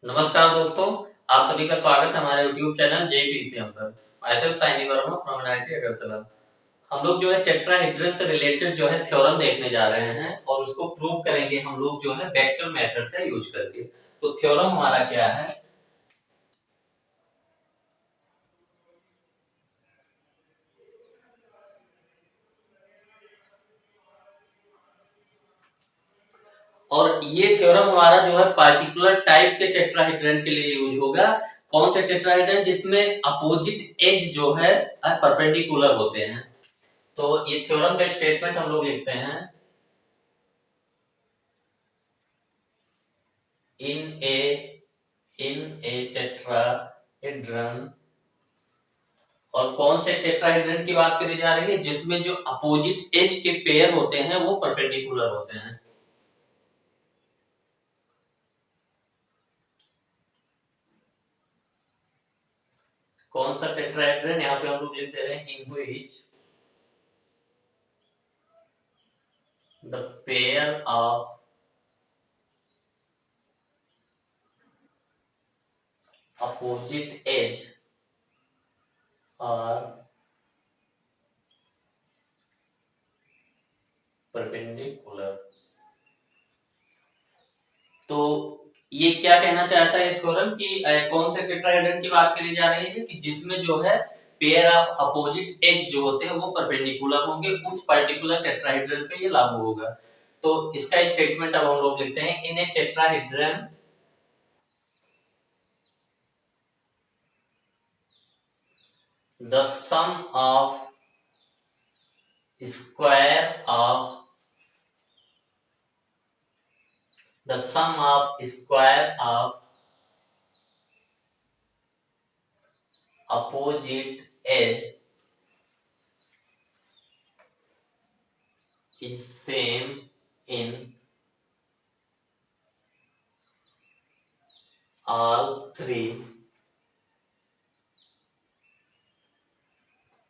नमस्कार दोस्तों, आप सभी का स्वागत है हमारे YouTube चैनल जेपीसीएम पर। मैं सिर्फ साइनी वर्मा फ्रॉम आईआईटी अगरतला। हम लोग जो है टेट्राहेड्रन से रिलेटेड जो है थ्योरम देखने जा रहे हैं और उसको प्रूव करेंगे हम लोग जो है वेक्टर मेथड का यूज करके। तो थ्योरम हमारा क्या है? और ये थ्योरम हमारा जो है पार्टिकुलर टाइप के टेट्राहेड्रन के लिए यूज होगा। कौन से टेट्राहेड्रन? जिसमें अपोजिट एज जो है परपेंडिकुलर होते हैं। तो ये थ्योरम का स्टेटमेंट हम लोग लिखते हैं। In A in a tetrahedron, और कौन से टेट्राहेड्रन की बात करी जा रही है? जिसमें जो अपोजिट एज के पेयर होते हैं वो परपेंडिकुलर होते हैं। कौन सा टेट्राहेड्रन? यहाँ पे हम लोग लिख दे रहे हैं in which the pair of opposite edge are perpendicular. तो ये क्या कहना चाहता है थ्योरम कि कौन से टेट्राहेड्रन की बात करी जा रही है कि जिसमें जो है पेयर ऑफ अपोजिट एज जो होते हैं वो परपेंडिकुलर होंगे, उस पर्टिकुलर टेट्राहेड्रन पे ये लागू होगा। तो इसका स्टेटमेंट अब हम लोग लिखते हैं। In a tetrahedron the sum of square of opposite edge is same in all three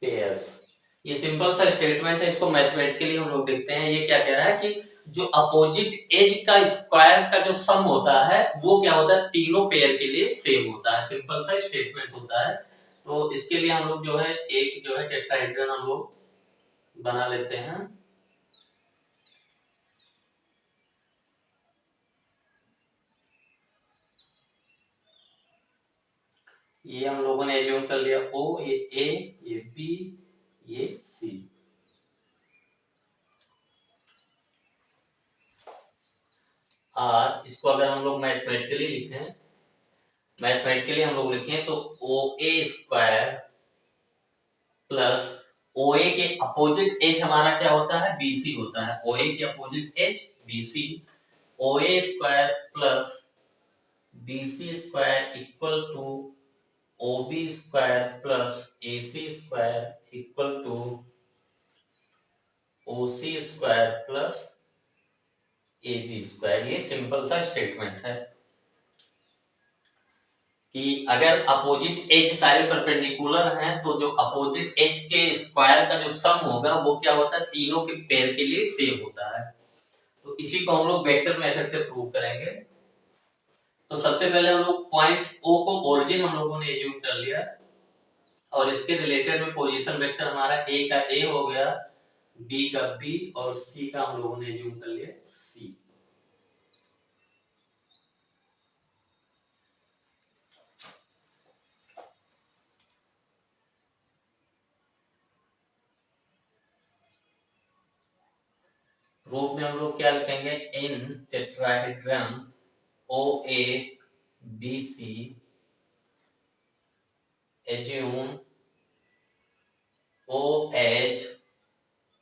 pairs। ये सिंपल सा स्टेटमेंट है, इसको मैथमेटिकली हम लोग देखते हैं। ये क्या कह रहा है कि जो अपोजिट एज का स्क्वायर का जो सम होता है वो क्या होता है, तीनों पेयर के लिए सेम होता है। सिंपल सा स्टेटमेंट होता है। तो इसके लिए हम लोग जो है एक जो है टेट्राहेड्रन हम लोग बना लेते हैं। ये हम लोगों ने एज्यूम कर लिया ओ, ये ए, ये बी, ये सी। और इसको अगर हम लोग मैथमेटिकली हम लोग लिखें तो ओ A square plus O A के अपोजिट एज हमारा क्या होता है, बीसी होता है। ओ ए के opposite edge BC, O A square plus BC square equal to O B square plus A C square equal to O C square plus A B square. ये simple सा statement है कि अगर opposite as सारे perpendicular हैं तो जो opposite as के स्क्वायर का जो सम होगा वो क्या होता है, तीनों के पेयर के लिए सेम होता है। तो इसी को हम लोग वेक्टर मेथड से प्रूव करेंगे। तो सबसे पहले हम लोग पॉइंट ओ को ओरिजिन हम लोगों ने एज्यूम कर लिया और इसके रिलेटेड में पोजीशन वेक्टर हमारा ए का ए हो गया, बी का बी और सी का हम लोगों ने एज्यूम कर लिया सी। रूप में हम लोग क्या लिखेंगे, in tetrahedron O A B C assume O as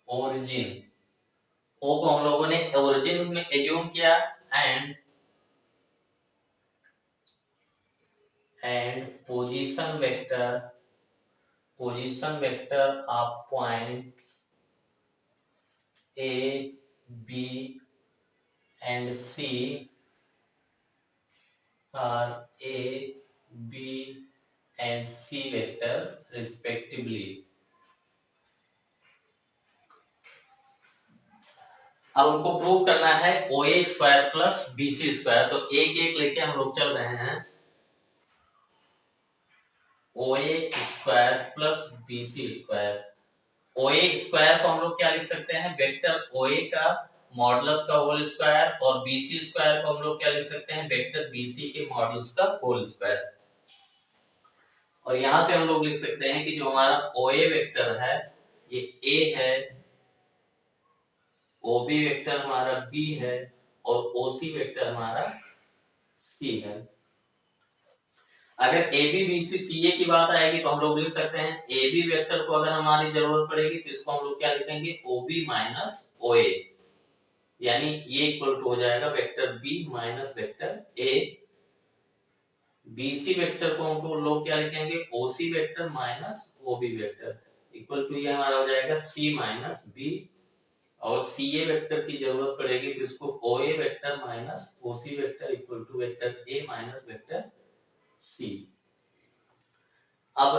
origin. O को हम लोगों ने ओरिजिन में एज्यूम किया and position vector of points A B and C are A B and C vector respectively. अब हम हमको प्रूव करना है OA square plus BC square. तो एक एक लेके हम लोग चल रहे हैं। OA square plus BC square. OA square को हम लोग क्या लिख सकते हैं, वेक्टर OA का मॉडुलस का होल स्क्वायर, और BC स्क्वायर को हम लोग क्या लिख सकते हैं, वेक्टर BC के मॉडुलस का होल स्क्वायर। और यहां से हम लोग लिख सकते हैं कि जो हमारा OA वेक्टर है ये A है, OB वेक्टर हमारा B है, और OC वेक्टर हमारा C है। अगर ABBCCA की बात आएगी तो हम लोग लिख सकते हैं AB वेक्टर को अगर हमारी जरूरत पड़ेगी तो इसको हम लोग क्या लिखेंगे, OB माइनस OA, यानी ये इक्वल टू हो जाएगा vector B minus vector A। BC vector को हम लोग क्या लिखेंगे, OC vector minus OB vector, equal to ये हमारा हो जाएगा C माइनस B। और CA वेक्टर की जरूरत पड़ेगी तो इसको OA vector minus OC vector equal to vector A minus vector C। अब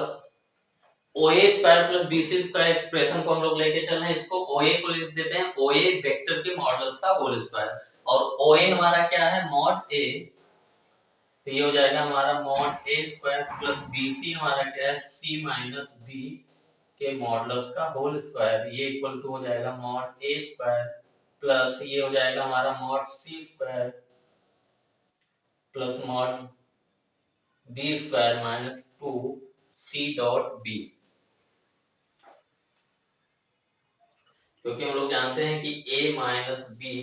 OA square plus BC square expression को हम लोग लेके चल रहे हैं, इसको OA को लिख देते हैं OA वेक्टर के मॉडुलस का होल स्क्वायर, और OA हमारा क्या है, मॉड A। तो ये हो जाएगा हमारा mod A square plus BC हमारा क्या है, C माइनस B के मॉडुलस का होल स्क्वायर, ये इक्वल टू हो जाएगा मॉड A स्क्वायर प्लस ये हो जाएगा हमारा mod C square plus mod B square minus 2C dot B। क्योंकि हम लोग जानते हैं कि A माइनस B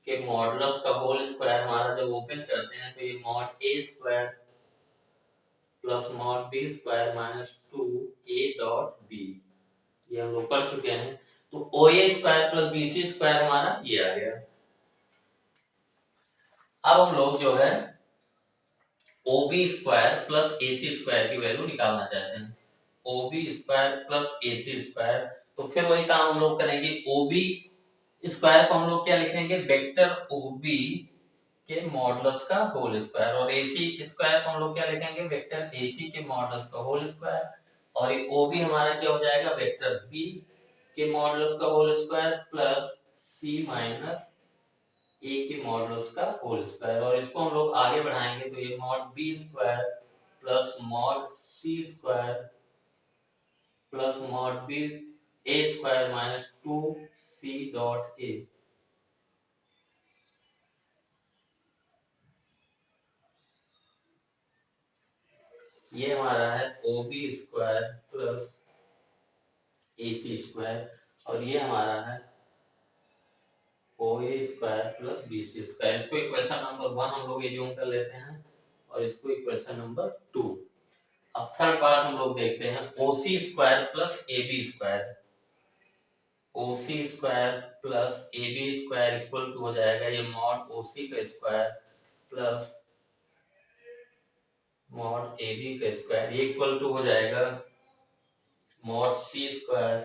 के मॉडुलस का होल स्क्वायर हमारा जब ओपन करते हैं तो ये mod A square plus mod B square minus 2A dot B, ये हम लोग पढ़ चुके हैं। तो OA square plus BC square हमारा ये आ गया। अब हम लोग जो है OB square plus AC square की वैल्यू निकालना चाहते हैं। OB square plus AC square, तो फिर वही काम हम लोग करेंगे। OB स्क्वायर को हम लोग क्या लिखेंगे, वेक्टर OB के मॉडुलस का होल स्क्वायर, और AC स्क्वायर को हम लोग क्या लिखेंगे, वेक्टर AC के मॉडुलस का होल स्क्वायर, और ये OB हमारा क्या हो जाएगा, वेक्टर B के मॉडुलस का whole square plus C minus A के मॉडुलस का होल स्क्वायर। और इसको हम लोग आगे बढ़ाएंगे तो ये mod B square plus mod C square plus mod B A square minus 2C dot A। ये हमारा है OB square plus AC square, और ये हमारा है OA square plus BC square. इसको इक्वेशन नंबर 1 हम लोग एज्यूम कर लेते हैं, और इसको इक्वेशन नंबर 2। अब थर्ड पार्ट हम लोग देखते हैं, OC square plus AB square. OC square plus AB square equal to हो जाएगा ये मॉड OC का स्क्वायर प्लस मॉड AB का स्क्वायर, ये इक्वल टू हो जाएगा mod C square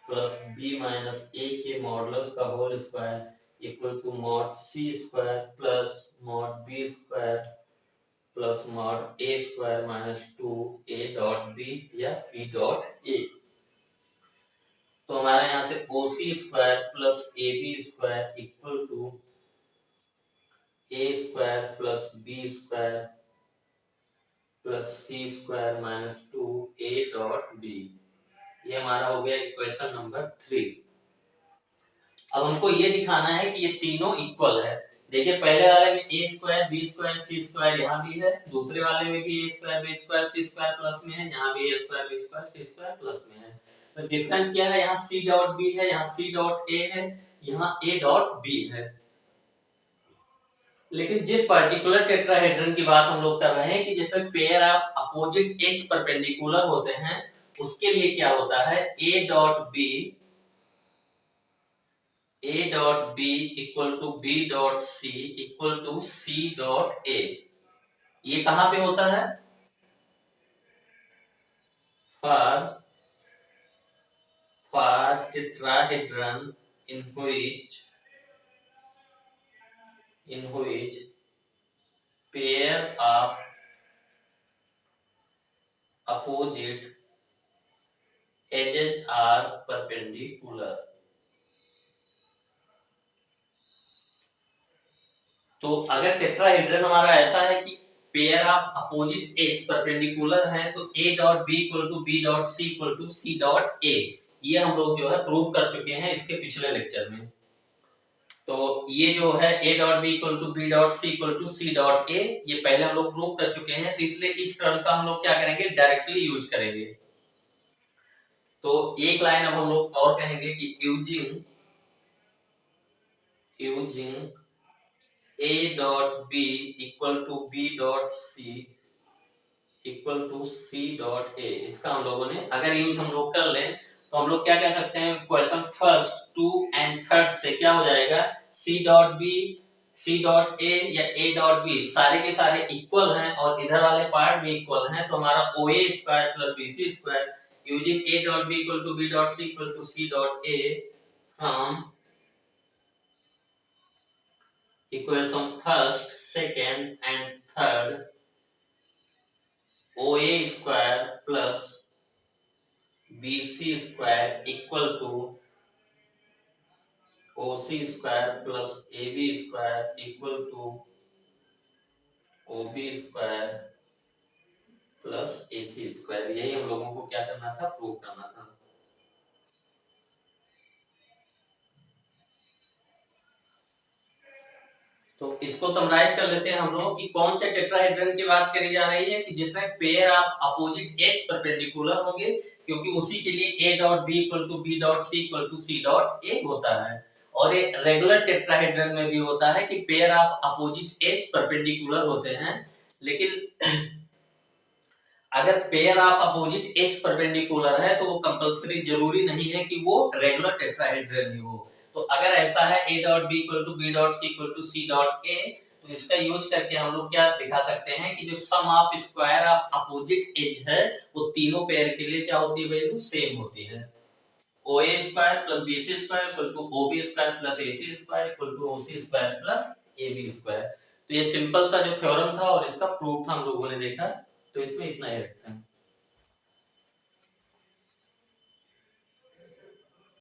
plus B minus A के मॉडुलस का whole square equal to mod C square plus mod B square plus mod A square minus 2A dot B या B dot A। तो हमारे यहाँ से OC square plus AB square equal to A square plus B square plus C square minus 2A dot B, ये हमारा हो गया equation number 3। अब हमको ये दिखाना है कि ये तीनों इक्वल है। देखिए पहले वाले में A square B square C square यहाँ भी है, दूसरे वाले में भी A square B square C square plus में है, यहाँ भी A square B square C square plus में है। तो डिफरेंस क्या है, यहाँ C डॉट B है, यहाँ C डॉट A है, यहाँ A डॉट B है। लेकिन जिस पर्टिकुलर टेट्राहेड्रन की बात हम लोग कर रहे हैं कि जैसे pair of opposite edge perpendicular होते हैं, उसके लिए क्या होता है, A dot B equal to B dot C equal to C dot A। ये कहां पे होता है, for tetrahedron in which pair of opposite edges are perpendicular। तो अगर टेट्राहेड्रन हमारा ऐसा है कि pair of opposite edge perpendicular है तो a dot b equal to b dot c equal to c dot a, ये हम लोग जो है प्रूव कर चुके हैं इसके पिछले लेक्चर में। तो ये जो है a dot b equal to b dot c equal to c dot a, ये पहले हम लोग प्रूव कर चुके हैं, तो इसलिए इस टर्म का हम लोग क्या करेंगे, डायरेक्टली यूज करेंगे। तो एक लाइन अब हम लोग और कहेंगे कि using a dot b equal to b dot c equal to c dot a, इसका हम लोगों ने अगर यूज हम लोग कर लें तो हम लोग क्या कह सकते हैं, question first, two and third से क्या हो जाएगा, c dot b, c dot a या a डॉट b सारे के सारे इक्वल हैं और इधर वाले पार्ट भी इक्वल हैं, तो हमारा oa square plus bc square using a dot b equal to b dot c equal to c dot a from equation first, second and third, OA square plus BC square equal to OC square plus AB square equal to OB square plus AC square, यही हम लोगों को क्या करना था, prove करना था। तो इसको समराइज कर लेते हैं हम लोग कि कौन से टेट्राहेड्रन की बात करी जा रही है कि जिसमें pair of opposite edge perpendicular होंगे, क्योंकि उसी के लिए a dot b equal to b dot c equal to c dot a होता है। और ये रेगुलर टेट्राहेड्रन में भी होता है कि pair of opposite edge perpendicular होते हैं, लेकिन अगर pair of opposite edge perpendicular है तो वो कंपलसरी जरूरी नहीं है कि वो रेगुलर टेट्राहेड्रन ही हो। तो अगर ऐसा है a dot b equal to b dot c equal to c dot a, तो इसका यूज करके हम लोग क्या दिखा सकते हैं कि जो sum of square of opposite edge है वो तीनों पेयर के लिए क्या होती है, वैल्यू सेम होती है। OA square plus BC square equal to OB square plus AC square equal to OC square plus AB square. तो ये सिंपल सा जो थ्योरम था और इसका प्रूफ था हम लोगों ने देखा, तो इसमें इतना ही रखते हैं।